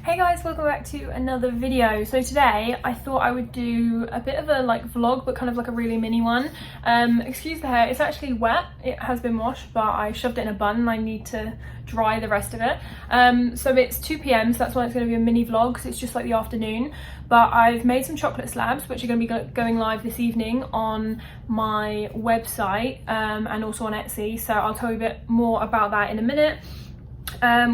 Hey guys, welcome back to another video. So today I thought I would do a bit of a vlog, but kind of like a really mini one. Excuse the hair, it's actually wet. It has been washed, but I shoved it in a bun and I need to dry the rest of it. So it's 2 p.m, so that's why it's going to be a mini vlog, because it's just like the afternoon. But I've made some chocolate slabs, which are going to be going live this evening on my website and also on Etsy. So I'll tell you a bit more about that in a minute.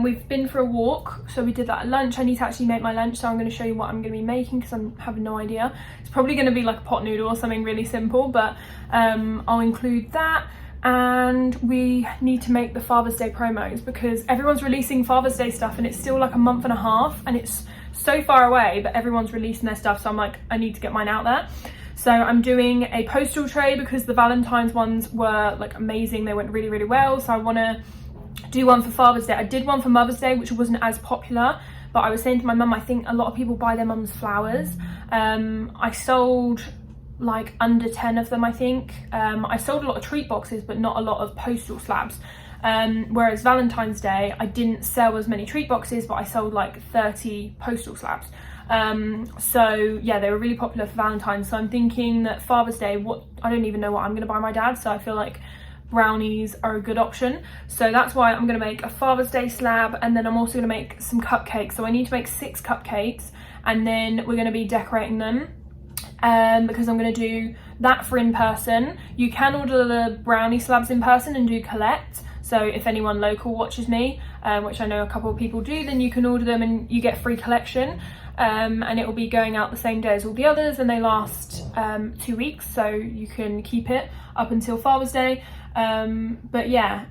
We've been for a walk, so we did that at lunch. I need to actually make my lunch, so I'm going to show you what I'm going to be making because I'm having no idea. It's probably going to be like a pot noodle or something really simple, but I'll include that. And we need to make the Father's Day promos because everyone's releasing Father's Day stuff and it's still like a month and a half and it's so far away, but everyone's releasing their stuff, so I'm like, I need to get mine out there. So I'm doing a postal tray because the Valentine's ones were like amazing. They went really, really well, so I want to do one for Father's Day. I did one for Mother's Day, which wasn't as popular, but I was saying to my mum, I think a lot of people buy their mums flowers. I sold like under 10 of them, I think. I sold a lot of treat boxes, but not a lot of postal slabs. Whereas Valentine's Day, I didn't sell as many treat boxes, but I sold like 30 postal slabs. So yeah, they were really popular for Valentine's. So I'm thinking that Father's Day, I don't even know what I'm going to buy my dad, so I feel like brownies are a good option. So that's why I'm going to make a Father's Day slab, and then I'm also going to make some cupcakes. So I need to make 6 cupcakes, and then we're going to be decorating them because I'm going to do that for in person. You can order the brownie slabs in person and do collect. So if anyone local watches me, which I know a couple of people do, then you can order them and you get free collection. And it will be going out the same day as all the others, and they last 2 weeks, so you can keep it up until Father's Day. But yeah,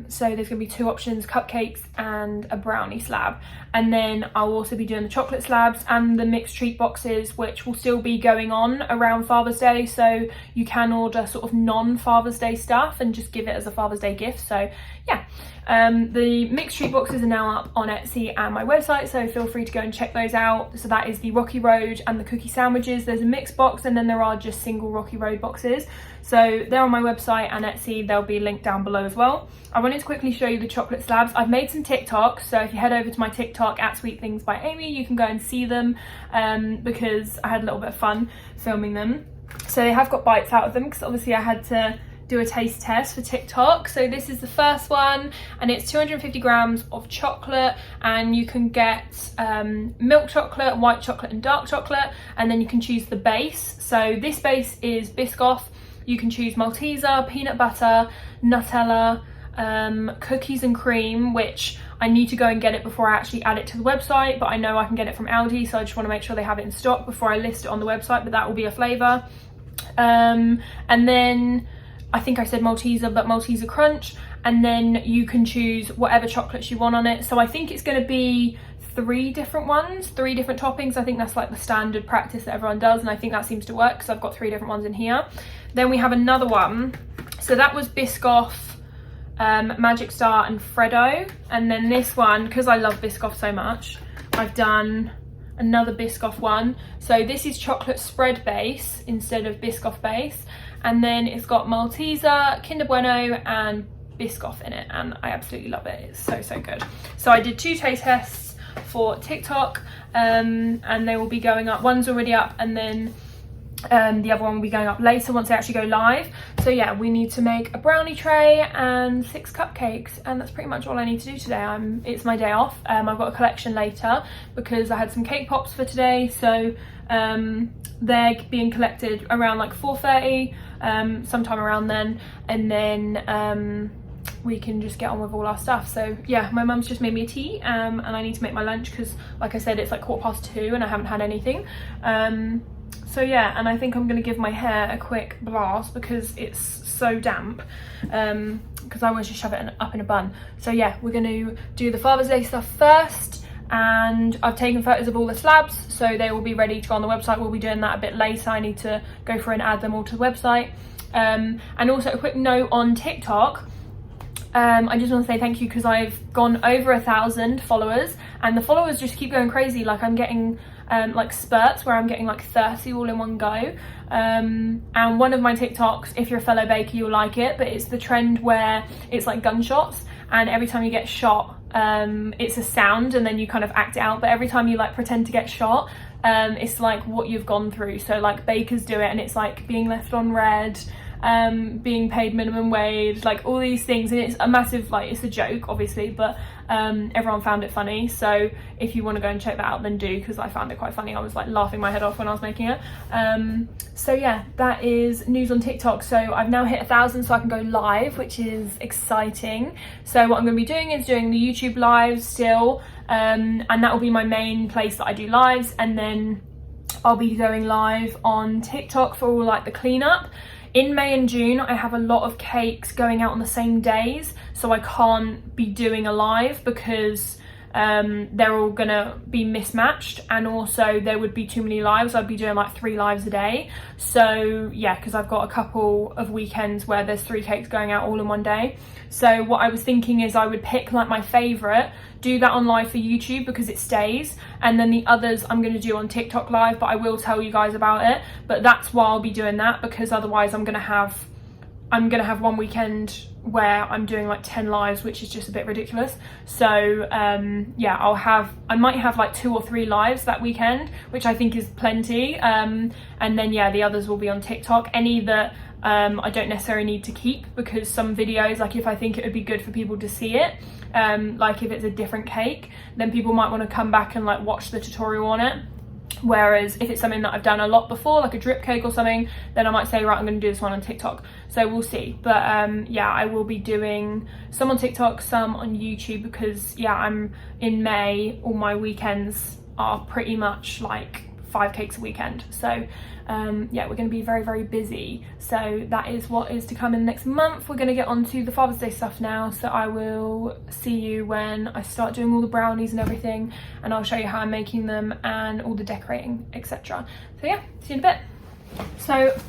so there's gonna be 2 options, cupcakes and a brownie slab. And then I'll also be doing the chocolate slabs and the mixed treat boxes, which will still be going on around Father's Day. So you can order sort of non-Father's Day stuff and just give it as a Father's Day gift. So yeah, the mixed treat boxes are now up on Etsy and my website, so feel free to go and check those out. So that is the Rocky Road and the cookie sandwiches. There's a mixed box, and then there are just single Rocky Road boxes. So they're on my website and Etsy. They'll be linked down below as well. I wanted to quickly show you the chocolate slabs. I've made some TikToks, so if you head over to my TikTok at sweetthingsbyamy, you can go and see them because I had a little bit of fun filming them. So they have got bites out of them because obviously I had to do a taste test for TikTok. So this is the first one, and it's 250 grams of chocolate, and you can get milk chocolate, white chocolate and dark chocolate, and then you can choose the base. So this base is Biscoff. You can choose Malteser, peanut butter, Nutella, cookies and cream, which I need to go and get it before I actually add it to the website, but I know I can get it from Aldi, so I just want to make sure they have it in stock before I list it on the website, but that will be a flavour. And then I think I said Malteser, but Malteser Crunch, and then you can choose whatever chocolates you want on it. So I think it's going to be 3 different ones, 3 different toppings. I think that's like the standard practice that everyone does, and I think that seems to work because I've got 3 different ones in here. Then we have another one. So that was Biscoff, Magic Star and Freddo. And then this one, because I love Biscoff so much, I've done another Biscoff one. So this is chocolate spread base instead of Biscoff base. And then it's got Malteser, Kinder Bueno and Biscoff in it, and I absolutely love it. It's so, so good. So I did 2 taste tests for TikTok, and they will be going up. One's already up, and then the other one will be going up later once they actually go live. So yeah, we need to make a brownie tray and 6 cupcakes, and that's pretty much all I need to do today. It's my day off. I've got a collection later because I had some cake pops for today, so they're being collected around like 4:30, sometime around then, and then we can just get on with all our stuff. So yeah, my mum's just made me a tea, and I need to make my lunch because like I said, it's like 2:15 and I haven't had anything. So yeah, and I think I'm gonna give my hair a quick blast because it's so damp, because I always just shove it up in a bun. So yeah, we're gonna do the Father's Day stuff first, and I've taken photos of all the slabs, so they will be ready to go on the website. We'll be doing that a bit later. I need to go through and add them all to the website. And also a quick note on TikTok. I just want to say thank you because I've gone over 1,000 followers, and the followers just keep going crazy. Like I'm getting like spurts where I'm getting like 30 all in one go. And one of my TikToks, if you're a fellow baker, you'll like it, but it's the trend where it's like gunshots, and every time you get shot, it's a sound and then you kind of act it out, but every time you like pretend to get shot, it's like what you've gone through. So like bakers do it and it's like being left on red, being paid minimum wage, like all these things, and it's a massive, like, it's a joke obviously, but everyone found it funny. So if you want to go and check that out, then do, because I found it quite funny. I was like laughing my head off when I was making it. So yeah, that is news on TikTok. So I've now hit 1,000, so I can go live, which is exciting. So what I'm going to be doing is doing the YouTube lives still, and that will be my main place that I do lives, and then I'll be going live on TikTok for all like the cleanup. In May and June, I have a lot of cakes going out on the same days, so I can't be doing a live because they're all gonna be mismatched, and also there would be too many lives. I'd be doing like 3 lives a day. So yeah, because I've got a couple of weekends where there's 3 cakes going out all in one day. So what I was thinking is I would pick like my favorite, do that on live for YouTube because it stays, and then the others I'm going to do on TikTok live, but I will tell you guys about it. But that's why I'll be doing that, because otherwise I'm gonna have one weekend where I'm doing like 10 lives, which is just a bit ridiculous. So yeah, I might have like 2 or 3 lives that weekend, which I think is plenty, and then yeah, the others will be on TikTok. Any that I don't necessarily need to keep, because some videos, like if I think it would be good for people to see it, like if it's a different cake, then people might want to come back and like watch the tutorial on it. Whereas if it's something that I've done a lot before, like a drip cake or something, then I might say, right, I'm going to do this one on TikTok. So we'll see. But yeah, I will be doing some on TikTok, some on YouTube, because yeah, I'm in May, all my weekends are pretty much like 5 cakes a weekend. So yeah, we're going to be very, very busy. So that is what is to come in the next month. We're going to get on to the Father's Day stuff now. So I will see you when I start doing all the brownies and everything, and I'll show you how I'm making them and all the decorating, etc. So yeah, see you in a bit. So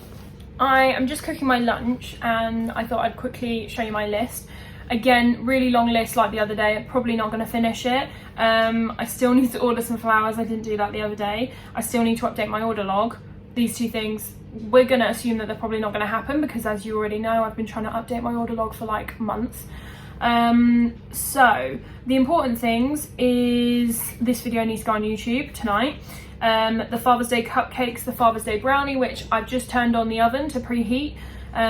I am just cooking my lunch, and I thought I'd quickly show you my list. Again, really long list like the other day. I'm probably not going to finish it. I still need to order some flowers. I didn't do that the other day. I still need to update my order log. These 2 things, we're going to assume that they're probably not going to happen, because as you already know, I've been trying to update my order log for like months. So the important things is this video needs to go on YouTube tonight. The Father's Day cupcakes, the Father's Day brownie, which I've just turned on the oven to preheat,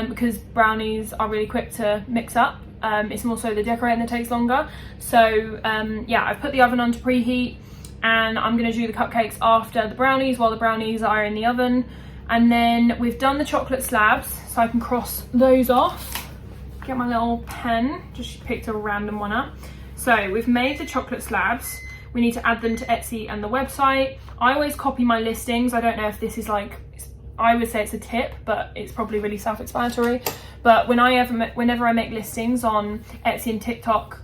because brownies are really quick to mix up. It's more so the decorating that takes longer. So yeah, I've put the oven on to preheat, and I'm going to do the cupcakes after the brownies, while the brownies are in the oven. And then we've done the chocolate slabs, so I can cross those off. Get my little pen, just picked a random one up. So we've made the chocolate slabs. We need to add them to Etsy and the website. I always copy my listings. I don't know if this is like, I would say it's a tip, but it's probably really self-explanatory. But whenever I make listings on Etsy and TikTok,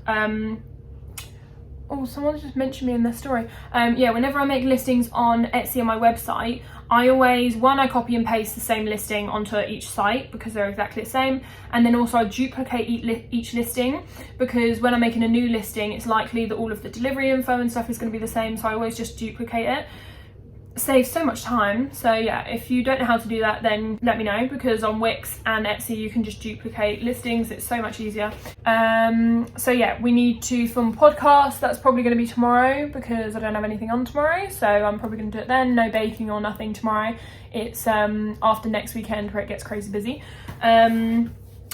oh, someone just mentioned me in their story. Yeah, whenever I make listings on Etsy and my website, I always, I copy and paste the same listing onto each site because they're exactly the same. And then also I duplicate each listing, because when I'm making a new listing, it's likely that all of the delivery info and stuff is going to be the same. So I always just duplicate it. Saves so much time. So yeah, if you don't know how to do that, then let me know, because on Wix and Etsy you can just duplicate listings. It's so much easier. So yeah, we need to film podcast. That's probably going to be tomorrow, because I don't have anything on tomorrow, so I'm probably going to do it then. No baking or nothing tomorrow. It's after next weekend where it gets crazy busy.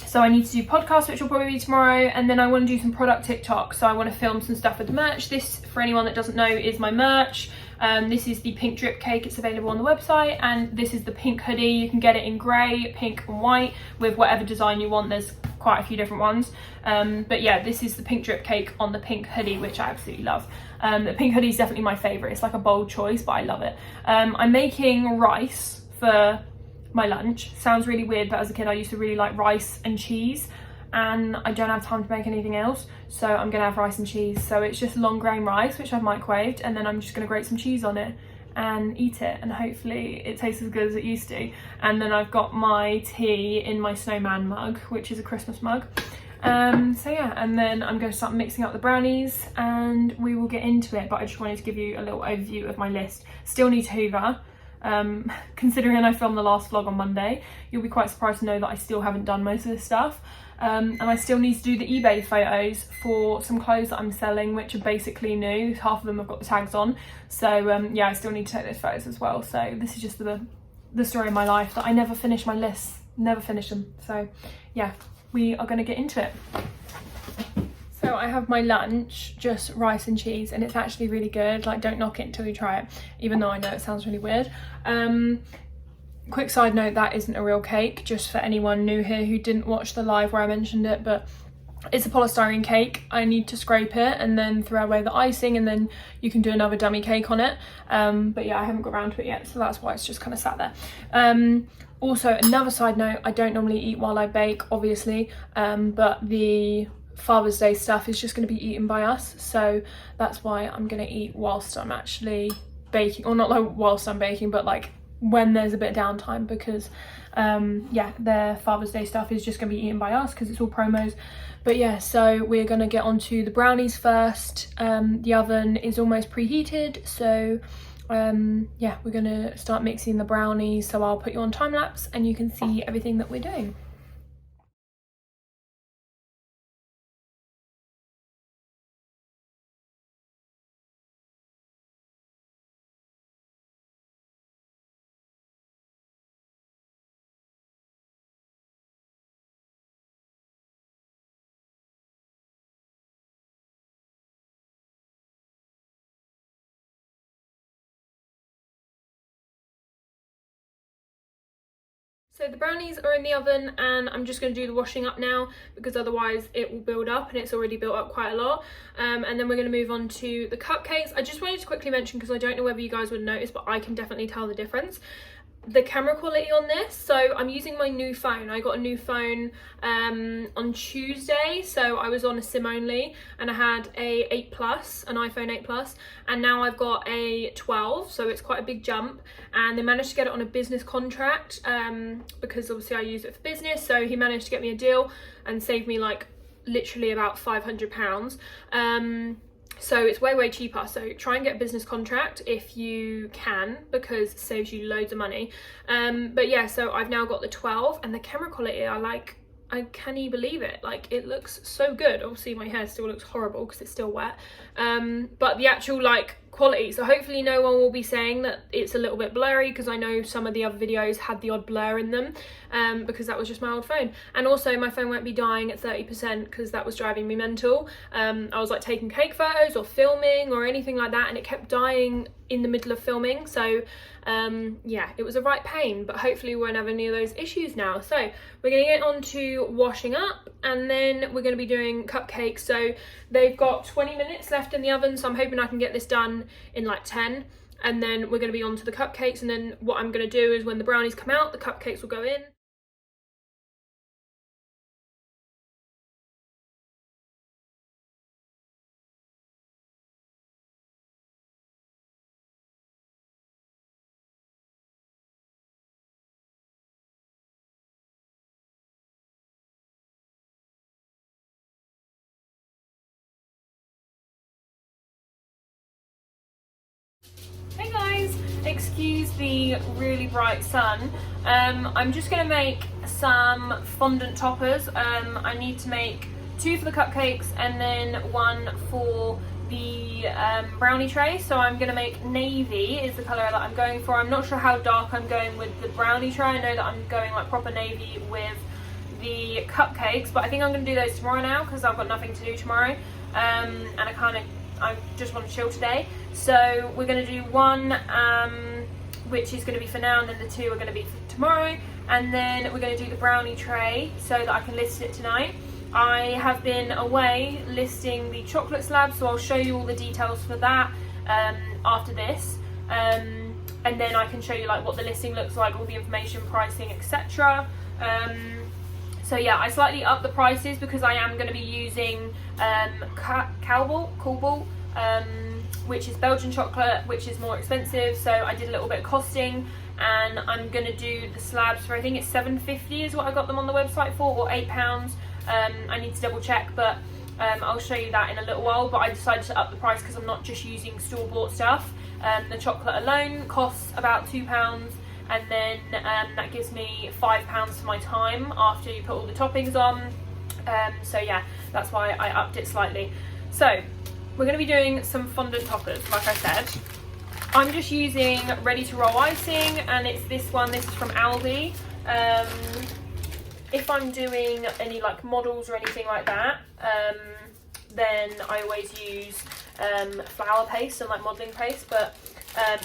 So I need to do podcasts, which will probably be tomorrow, and then I want to do some product TikTok. So I want to film some stuff with the merch. This, for anyone that doesn't know, is my merch. This is the pink drip cake. It's available on the website, and this is the pink hoodie. You can get it in grey, pink and white with whatever design you want. There's quite a few different ones, but yeah, this is the pink drip cake on the pink hoodie, which I absolutely love. The pink hoodie is definitely my favourite. It's like a bold choice, but I love it. I'm making rice for my lunch. Sounds really weird, but as a kid I used to really like rice and cheese, and I don't have time to make anything else, so I'm gonna have rice and cheese. So it's just long grain rice, which I've microwaved, and then I'm just gonna grate some cheese on it and eat it, and hopefully it tastes as good as it used to. And then I've got my tea in my snowman mug, which is a Christmas mug. So yeah, and then I'm going to start mixing up the brownies and we will get into it. But I just wanted to give you a little overview of my list. Still need to hoover. Considering I filmed the last vlog on Monday, you'll be quite surprised to know that I still haven't done most of this stuff. And I still need to do the eBay photos for some clothes that I'm selling, which are basically new. Half of them have got the tags on. So yeah, I still need to take those photos as well. So this is just the story of my life, that I never finish my lists, never finish them. So yeah, we are gonna get into it. So I have my lunch, just rice and cheese, and it's actually really good. Like, don't knock it until you try it, even though I know it sounds really weird. Quick side note, that isn't a real cake, just for anyone new here who didn't watch the live where I mentioned it, but it's a polystyrene cake. I need to scrape it and then throw away the icing, and then you can do another dummy cake on it. But yeah, I haven't got around to it yet, so that's why it's just kind of sat there. Also, another side note, I don't normally eat while I bake, obviously, but the Father's Day stuff is just going to be eaten by us, so that's why I'm going to eat whilst I'm actually baking, or not like whilst I'm baking, but like when there's a bit of downtime, because yeah, their Father's Day stuff is just going to be eaten by us because it's all promos. But yeah, so we're going to get onto the brownies first. The oven is almost preheated, so yeah, we're going to start mixing the brownies. So I'll put you on time lapse and you can see everything that we're doing. So the brownies are in the oven, and I'm just going to do the washing up now, because otherwise it will build up, and it's already built up quite a lot. And then we're going to move on to the cupcakes. I just wanted to quickly mention, because I don't know whether you guys would notice, but I can definitely tell the difference. The camera quality on this, so I'm using my new phone. I got a new phone on Tuesday, so I was on a SIM only, and I had a 8 Plus, an iPhone 8 Plus, and now I've got a 12, so it's quite a big jump. And they managed to get it on a business contract, because obviously I use it for business, so he managed to get me a deal and save me like literally about £500. So it's way cheaper. So try and get a business contract if you can, because it saves you loads of money. But yeah, so I've now got the 12, and the camera quality, I can't even believe it. Like, it looks so good. Obviously my hair still looks horrible because it's still wet, but the actual like quality, so hopefully no one will be saying that it's a little bit blurry, because I know some of the other videos had the odd blur in them, because that was just my old phone. And also my phone won't be dying at 30%, because that was driving me mental. I was like taking cake photos or filming or anything like that, and it kept dying in the middle of filming. So yeah, it was a right pain, but hopefully we won't have any of those issues now. So we're gonna get on to washing up, and then we're gonna be doing cupcakes. So they've got 20 minutes left in the oven, so I'm hoping I can get this done in like 10, and then we're going to be on to the cupcakes. And then what I'm going to do is when the brownies come out, the cupcakes will go in. Hey guys, excuse the really bright sun. I'm just going to make some fondant toppers. I need to make 2 for the cupcakes and then 1 for the brownie tray. So I'm going to make navy is the colour that I'm going for. I'm not sure how dark I'm going with the brownie tray. I know that I'm going like proper navy with the cupcakes, but I think I'm going to do those tomorrow now, because I've got nothing to do tomorrow, and I just want to chill today. So we're going to do 1 which is going to be for now, and then the 2 are going to be for tomorrow, and then we're going to do the brownie tray so that I can list it tonight. I have been away listing the chocolate slabs, so I'll show you all the details for that after this, and then I can show you like what the listing looks like, all the information, pricing, etc. So yeah, I slightly upped the prices because I am going to be using Coolball, which is Belgian chocolate, which is more expensive. So I did a little bit of costing, and I'm going to do the slabs for, I think it's £7.50 is what I got them on the website for, or £8. I need to double check, but I'll show you that in a little while. But I decided to up the price because I'm not just using store-bought stuff. The chocolate alone costs about £2, and then that gives me £5 for my time after you put all the toppings on. So yeah, that's why I upped it slightly. So we're going to be doing some fondant toppers, like I said. I'm just using ready to roll icing, and it's this one. This is from Aldi. If I'm doing any like models or anything like that, then I always use flour paste and like modelling paste, but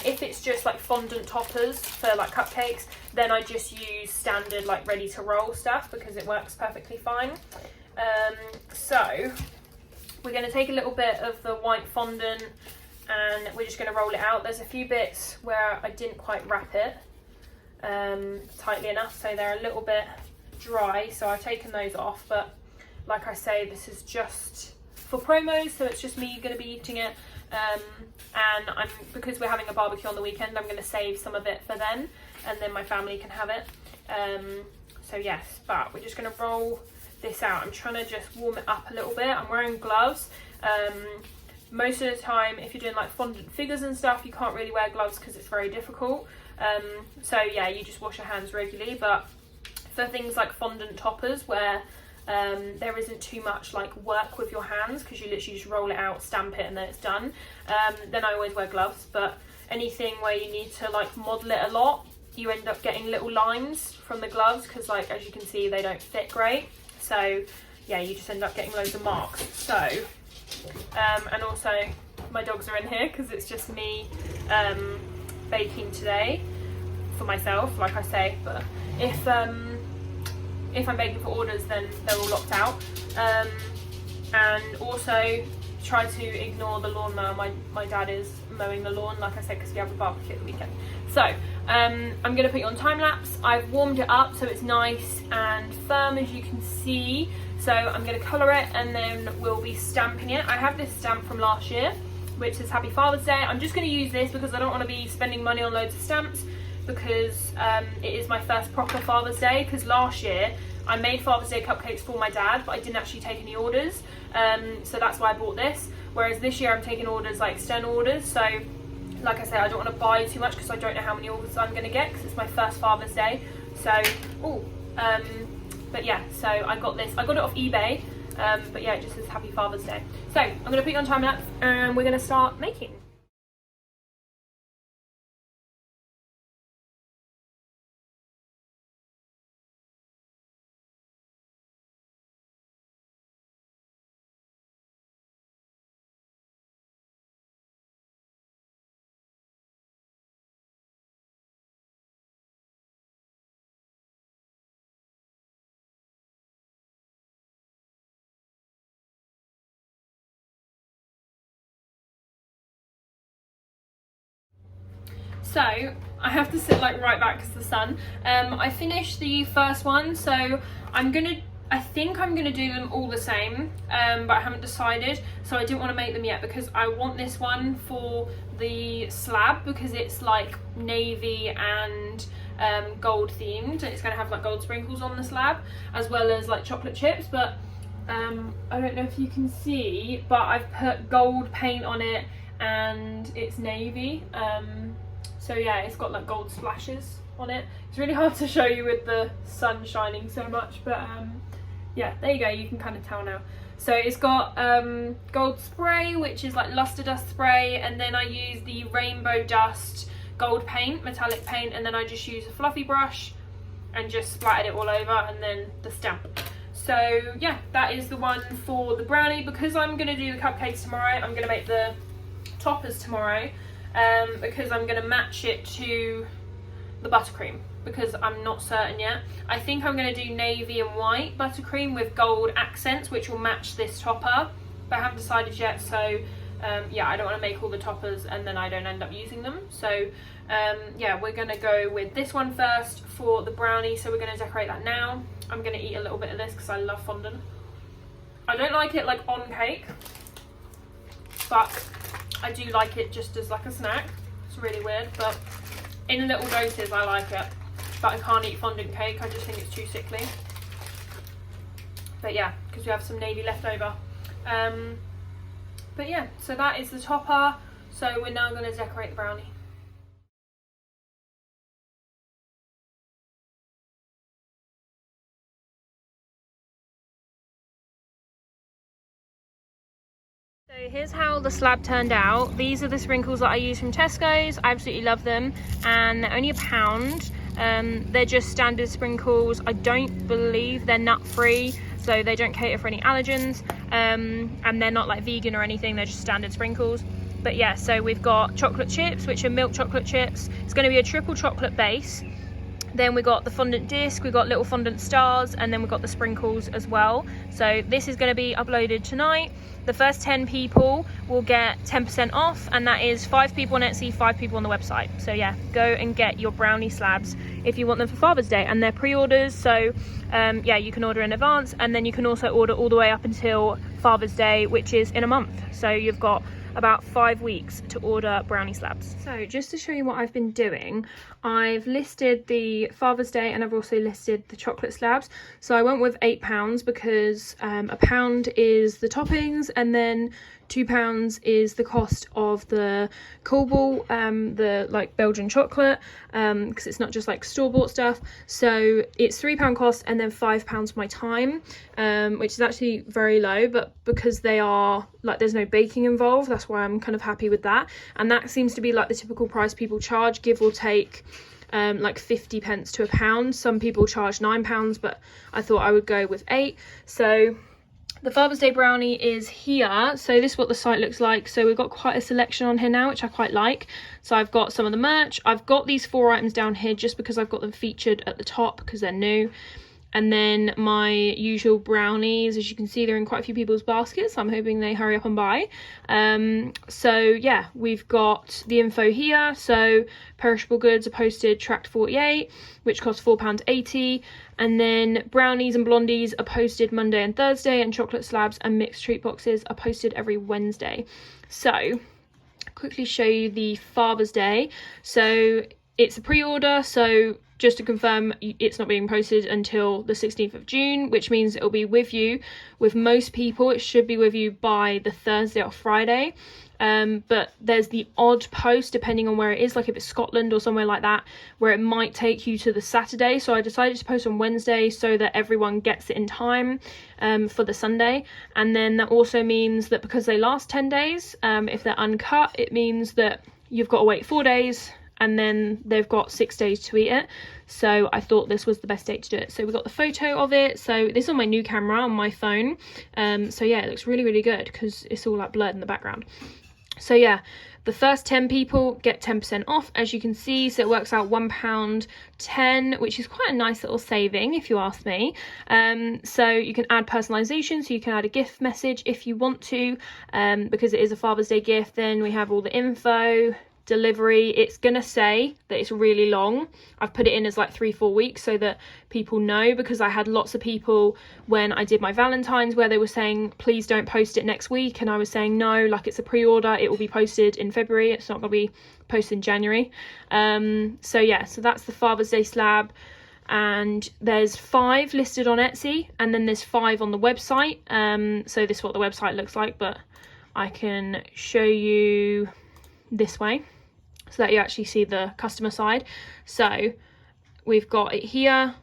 if it's just like fondant toppers for like cupcakes, then I just use standard like ready to roll stuff because it works perfectly fine. So we're going to take a little bit of the white fondant and we're just going to roll it out. There's a few bits where I didn't quite wrap it tightly enough, so they're a little bit dry, so I've taken those off. But like I say, this is just for promos, so it's just me going to be eating it, and because we're having a barbecue on the weekend, I'm going to save some of it for then, and then my family can have it. So yes, but we're just going to roll this out. I'm trying to just warm it up a little bit. I'm wearing gloves. Most of the time, if you're doing like fondant figures and stuff, you can't really wear gloves because it's very difficult. So yeah, you just wash your hands regularly. But for things like fondant toppers where there isn't too much like work with your hands, because you literally just roll it out, stamp it, and then it's done, then I always wear gloves. But anything where you need to like model it a lot, you end up getting little lines from the gloves, because like as you can see, they don't fit great. So yeah, you just end up getting loads of marks. So and also my dogs are in here because it's just me baking today for myself, like I say. But if I'm baking for orders, then they're all locked out. And also try to ignore the lawnmower. My dad is mowing the lawn, like I said, because we have a barbecue at the weekend. So I'm going to put you on time lapse. I've warmed it up so it's nice and firm, as you can see. So I'm going to colour it and then we'll be stamping it. I have this stamp from last year, which is Happy Father's Day. I'm just going to use this because I don't want to be spending money on loads of stamps, because it is my first proper Father's Day. Because last year I made Father's Day cupcakes for my dad, but I didn't actually take any orders. So that's why I bought this. Whereas this year I'm taking orders, like external orders. So like I said, I don't want to buy too much because I don't know how many orders I'm going to get, because it's my first Father's Day. So, but yeah, so I got this. I got it off eBay, but yeah, it just says Happy Father's Day. So I'm going to put you on time lapse and we're going to start making. So I have to sit like right back because the sun. I finished the first one, so I think I'm gonna do them all the same, but I haven't decided. So I didn't want to make them yet because I want this one for the slab, because it's like navy and gold themed. It's gonna have like gold sprinkles on the slab, as well as like chocolate chips. But I don't know if you can see, but I've put gold paint on it and it's navy. So yeah, it's got like gold splashes on it. It's really hard to show you with the sun shining so much, but yeah, there you go, you can kind of tell now. So it's got gold spray, which is like luster dust spray, and then I use the rainbow dust gold paint, metallic paint, and then I just use a fluffy brush and just splattered it all over, and then the stamp. So yeah, that is the one for the brownie. Because I'm going to do the cupcakes tomorrow, I'm going to make the toppers tomorrow, because I'm going to match it to the buttercream, because I'm not certain yet. I think I'm going to do navy and white buttercream with gold accents, which will match this topper, but I haven't decided yet. So yeah, I don't want to make all the toppers and then I don't end up using them. So yeah, we're going to go with this one first for the brownie. So we're going to decorate that now. I'm going to eat a little bit of this because I love fondant. I don't like it like on cake, but I do like it just as like a snack. It's really weird, but in little doses I like it. But I can't eat fondant cake, I just think it's too sickly. But yeah, because we have some navy left over. But yeah, so that is the topper. So we're now going to decorate the brownie. So here's how the slab turned out. These are the sprinkles that I use from Tesco's. I absolutely love them, and they're only £1. They're just standard sprinkles. I don't believe they're nut free, so they don't cater for any allergens, and they're not like vegan or anything. They're just standard sprinkles. But yeah, so we've got chocolate chips, which are milk chocolate chips. It's going to be a triple chocolate base. Then we got the fondant disc, we got little fondant stars, and then we've got the sprinkles as well. So this is going to be uploaded tonight. The first 10 people will get 10% off, and that is 5 people on Etsy, 5 people on the website. So yeah, go and get your brownie slabs if you want them for Father's Day, and they're pre-orders. So yeah, you can order in advance, and then you can also order all the way up until Father's Day, which is in a month. So you've got about 5 weeks to order brownie slabs. So just to show you what I've been doing, I've listed the Father's Day and I've also listed the chocolate slabs. So I went with £8 because £1 is the toppings, and then £2 is the cost of the Korbel, the like Belgian chocolate, because it's not just like store-bought stuff. So it's £3 cost and then £5 my time, which is actually very low, but because they are like, there's no baking involved, that's why I'm kind of happy with that. And that seems to be like the typical price people charge, give or take like 50 pence to £1. Some people charge £9, but I thought I would go with 8. So the Father's Day brownie is here. So this is what the site looks like. So we've got quite a selection on here now, which I quite like. So I've got some of the merch. I've got these 4 items down here just because I've got them featured at the top because they're new. And then my usual brownies, as you can see, they're in quite a few people's baskets. So I'm hoping they hurry up and buy. So yeah, we've got the info here. So perishable goods are posted tracked 48, which costs £4.80. And then brownies and blondies are posted Monday and Thursday, and chocolate slabs and mixed treat boxes are posted every Wednesday. So quickly show you the Father's Day. So it's a pre-order, so just to confirm, it's not being posted until the 16th of June, which means it'll be with you. With most people, it should be with you by the Thursday or Friday. But there's the odd post, depending on where it is, like if it's Scotland or somewhere like that, where it might take you to the Saturday. So I decided to post on Wednesday so that everyone gets it in time for the Sunday. And then that also means that because they last 10 days, if they're uncut, it means that you've got to wait 4 days, and then they've got 6 days to eat it. So I thought this was the best date to do it. So we got the photo of it. So this is on my new camera on my phone. So yeah, it looks really, really good because it's all like blurred in the background. So yeah, the first 10 people get 10% off, as you can see. So it works out £1.10, which is quite a nice little saving if you ask me. So you can add personalization, so you can add a gift message if you want to, because it is a Father's Day gift. Then we have all the info, delivery. It's gonna say that it's really long. I've put it in as like 3-4 weeks so that people know, because I had lots of people when I did my Valentine's where they were saying please don't post it next week, and I was saying no, like it's a pre-order, it will be posted in February, it's not gonna be posted in January. So yeah, so that's the Father's Day slab, and there's 5 listed on Etsy, and then there's 5 on the website. So this is what the website looks like, but I can show you this way so that you actually see the customer side. So we've got it here,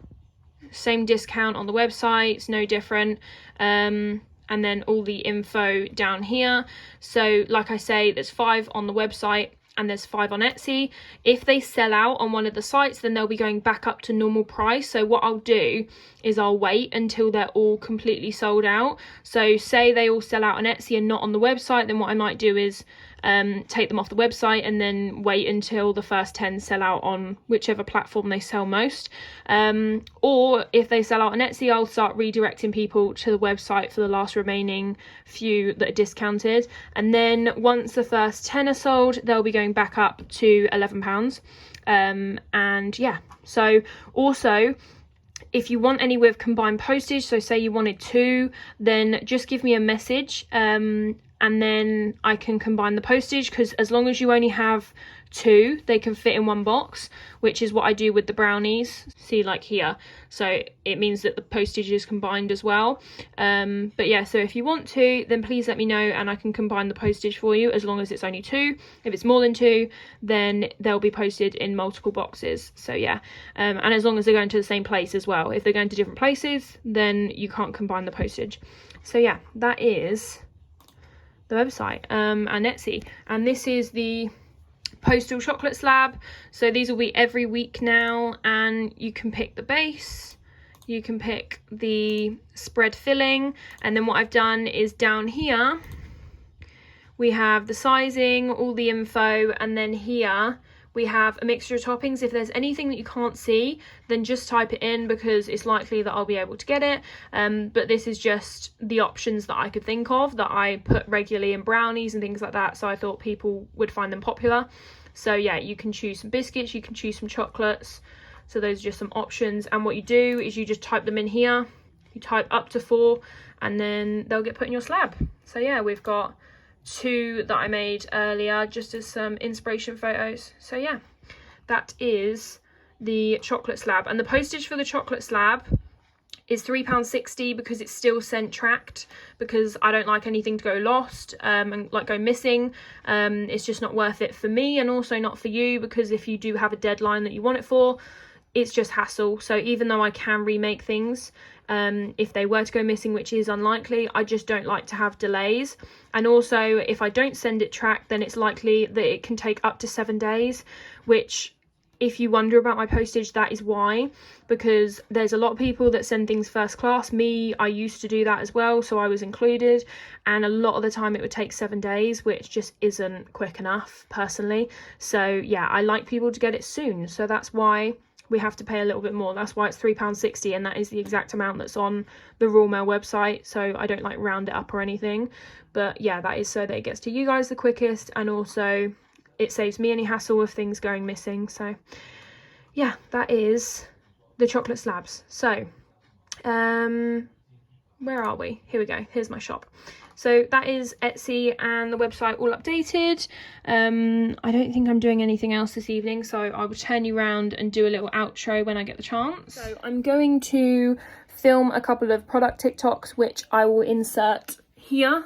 same discount on the website, it's no different, and then all the info down here. So like I say, there's 5 on the website and there's 5 on Etsy. If they sell out on one of the sites, then they'll be going back up to normal price. So what I'll do is I'll wait until they're all completely sold out. So say they all sell out on Etsy and not on the website, then what I might do is take them off the website and then wait until the first 10 sell out on whichever platform they sell most. Or if they sell out on Etsy, I'll start redirecting people to the website for the last remaining few that are discounted. And then once the first 10 are sold, they'll be going back up to £11. And yeah, so also, if you want any with combined postage, so say you wanted 2, then just give me a message, and then I can combine the postage, because as long as you only have 2, they can fit in one box, which is what I do with the brownies. See, like here, so it means that the postage is combined as well. But yeah, so if you want to, then please let me know and I can combine the postage for you, as long as it's only 2. If it's more than 2, then they'll be posted in multiple boxes. So yeah, and as long as they're going to the same place as well. If they're going to different places, then you can't combine the postage. So yeah, that is website and Etsy. And this is the postal chocolate slab, so these will be every week now, and you can pick the base, you can pick the spread filling, and then what I've done is down here we have the sizing, all the info, and then here we have a mixture of toppings. If there's anything that you can't see, then just type it in, because it's likely that I'll be able to get it. But this is just the options that I could think of that I put regularly in brownies and things like that, so I thought people would find them popular. So yeah, you can choose some biscuits, you can choose some chocolates. So those are just some options, and what you do is you just type them in here. You type up to 4, and then they'll get put in your slab. So yeah, we've got 2 that I made earlier just as some inspiration photos. So yeah, that is the chocolate slab, and the postage for the chocolate slab is £3.60 because it's still scent tracked, because I don't like anything to go lost and like go missing. It's just not worth it for me, and also not for you, because if you do have a deadline that you want it for, it's just hassle. So even though I can remake things, if they were to go missing, which is unlikely, I just don't like to have delays. And also, if I don't send it tracked, then it's likely that it can take up to 7 days, which, if you wonder about my postage, that is why, because there's a lot of people that send things first class. Me, I used to do that as well, so I was included, and a lot of the time it would take 7 days, which just isn't quick enough personally. So yeah, I like people to get it soon, so that's why we have to pay a little bit more. That's why it's £3.60, and that is the exact amount that's on the Royal Mail website, so I don't like round it up or anything. But yeah, that is so that it gets to you guys the quickest, and also it saves me any hassle of things going missing. So yeah, that is the chocolate slabs. So where are we? Here we go. Here's my shop. So that is Etsy and the website all updated. I don't think I'm doing anything else this evening, so I will turn you around and do a little outro when I get the chance. So I'm going to film a couple of product TikToks, which I will insert here.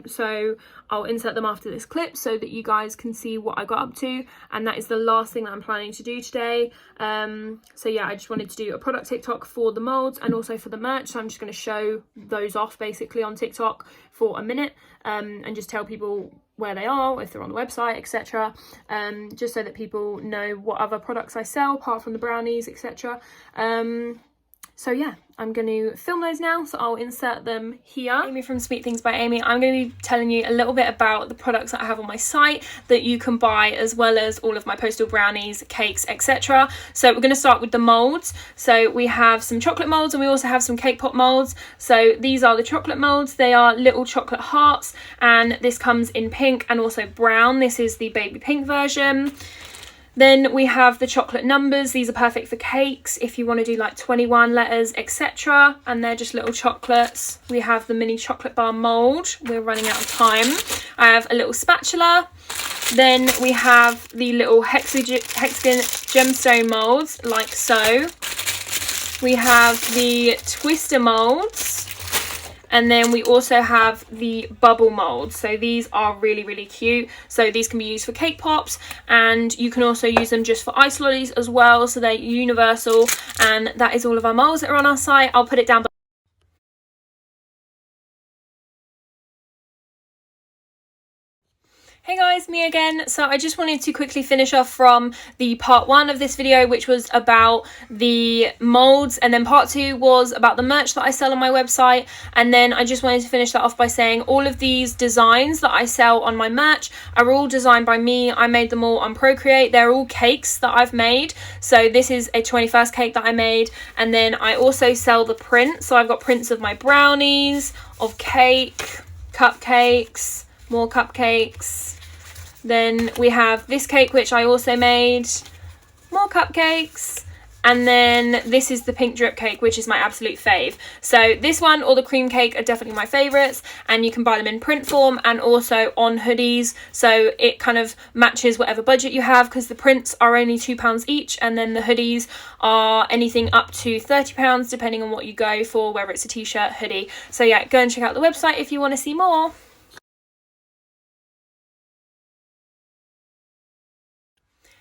So I'll insert them after this clip so that you guys can see what I got up to, and that is the last thing that I'm planning to do today. So yeah, I just wanted to do a product TikTok for the molds and also for the merch, so I'm just going to show those off basically on TikTok for a minute, and just tell people where they are, if they're on the website, etc. Just so that people know what other products I sell apart from the brownies, etc. So yeah, I'm going to film those now, so I'll insert them here. Amy from Sweet Things by Amy. I'm going to be telling you a little bit about the products that I have on my site that you can buy, as well as all of my postal brownies, cakes, etc. So we're going to start with the molds. So we have some chocolate molds, and we also have some cake pop molds. So these are the chocolate molds. They are little chocolate hearts, and this comes in pink and also brown. This is the baby pink version. Then we have the chocolate numbers. These are perfect for cakes if you want to do like 21 letters, etc. And they're just little chocolates. We have the mini chocolate bar mold. We're running out of time. I have a little spatula. Then we have the little hexagon gemstone molds, like so. We have the twister molds. And then we also have the bubble molds. So these are really, really cute. So these can be used for cake pops, and you can also use them just for ice lollies as well. So they're universal, and that is all of our molds that are on our site. I'll put it down below. Hey guys, me again. So I just wanted to quickly finish off from the part 1 of this video, which was about the molds, and then part 2 was about the merch that I sell on my website. And then I just wanted to finish that off by saying all of these designs that I sell on my merch are all designed by me. I made them all on Procreate. They're all cakes that I've made. So this is a 21st cake that I made, and then I also sell the prints. So I've got prints of my brownies, of cake, cupcakes, more cupcakes. Then we have this cake, which I also made, more cupcakes, and then this is the pink drip cake, which is my absolute fave. So this one or the cream cake are definitely my favorites, and you can buy them in print form and also on hoodies, so it kind of matches whatever budget you have, because the prints are only £2 each, and then the hoodies are anything up to £30 depending on what you go for, whether it's a t-shirt, hoodie. So yeah, go and check out the website if you want to see more.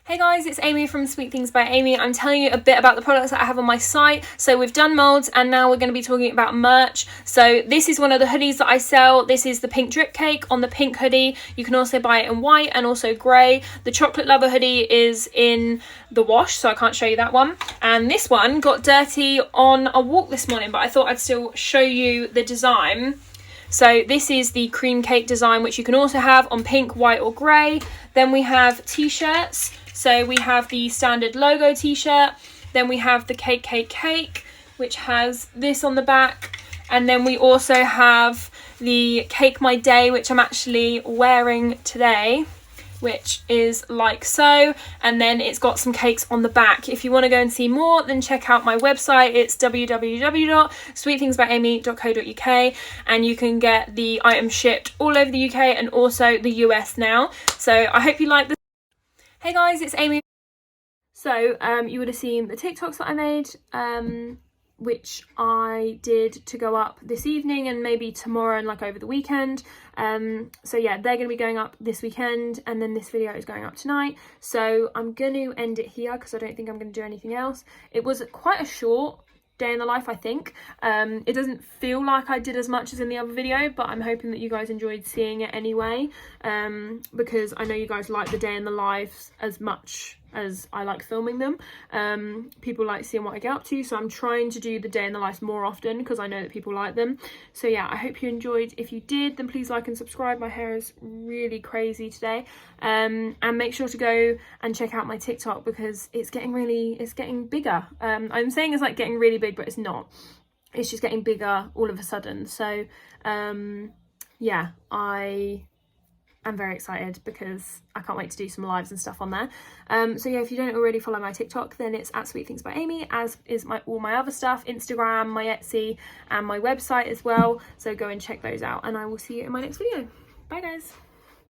Hey guys, it's Amy from Sweet Things by Amy. I'm telling you a bit about the products that I have on my site. So we've done molds and now we're going to be talking about merch. So this is one of the hoodies that I sell. This is the pink drip cake on the pink hoodie. You can also buy it in white and also grey. The chocolate lover hoodie is in the wash, so I can't show you that one. And this one got dirty on a walk this morning, but I thought I'd still show you the design. So this is the cream cake design, which you can also have on pink, white or grey. Then we have t-shirts. So we have the standard logo t-shirt, then we have the cake, which has this on the back. And then we also have the Cake My Day, which I'm actually wearing today, which is like so. And then it's got some cakes on the back. If you want to go and see more, then check out my website. It's www.sweetthingsbyamy.co.uk, and you can get the items shipped all over the UK and also the US now. So I hope you like this. Hey guys, it's Amy. So you would have seen the TikToks that I made, which I did to go up this evening and maybe tomorrow and like over the weekend. So yeah, they're going to be going up this weekend, and then this video is going up tonight. So I'm going to end it here because I don't think I'm going to do anything else. It was quite a short day in the life, I think. It doesn't feel like I did as much as in the other video, but I'm hoping that you guys enjoyed seeing it anyway, because I know you guys like the day in the lives as much as I like filming them. People like seeing what I get up to, so I'm trying to do the day in the life more often because I know that people like them. So yeah, I hope you enjoyed. If you did, then please like and subscribe. My hair is really crazy today, and make sure to go and check out my TikTok because it's getting bigger. I'm saying it's like getting really big, but it's not. It's just getting bigger all of a sudden. So yeah, I'm very excited because I can't wait to do some lives and stuff on there. So yeah, if you don't already follow my TikTok, then it's at Sweet Things by Amy, as is all my other stuff, Instagram, my Etsy, and my website as well. So go and check those out, and I will see you in my next video. Bye guys.